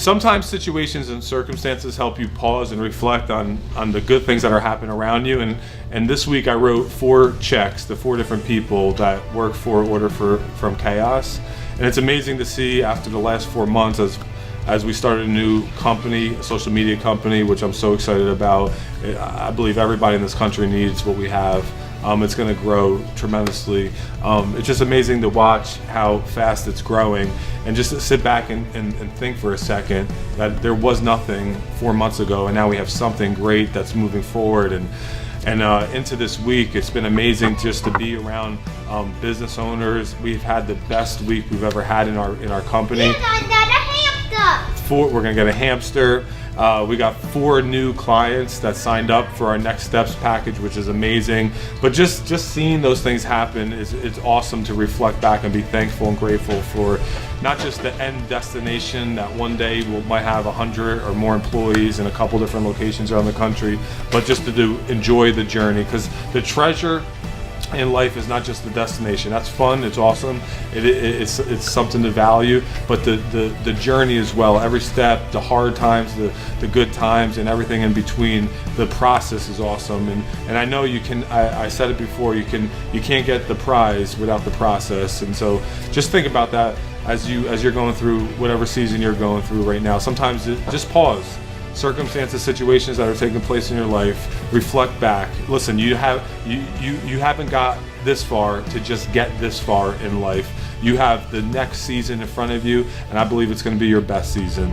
sometimes situations and circumstances help you pause and reflect on the good things that are happening around you. And this week I wrote 4 checks to 4 different people that work for Order from Chaos. And it's amazing to see after the last 4 months as we started a new company, a social media company, which I'm so excited about. I believe everybody in this country needs what we have. It's going to grow tremendously. It's just amazing to watch how fast it's growing, and just to sit back and think for a second that there was nothing 4 months ago, and now we have something great that's moving forward. And into this week, it's been amazing just to be around business owners. We've had the best week we've ever had in our company. We're gonna get a hamster. We got 4 new clients that signed up for our Next Steps package, which is amazing. But just seeing those things happen it's awesome to reflect back and be thankful and grateful for not just the end destination that one day we might have 100 or more employees in a couple different locations around the country, but just to enjoy the journey, because the treasure in life is not just the destination. That's fun, it's awesome, it's something to value, but the journey as well. Every step, the hard times, the good times, and everything in between. The process is awesome, and I know you can. I said it before. You can't get the prize without the process, and so just think about that as you're going through whatever season you're going through right now. Sometimes just pause. Circumstances, situations that are taking place in your life, reflect back. Listen, you haven't got this far to just get this far in life. You have the next season in front of you, and I believe it's going to be your best season.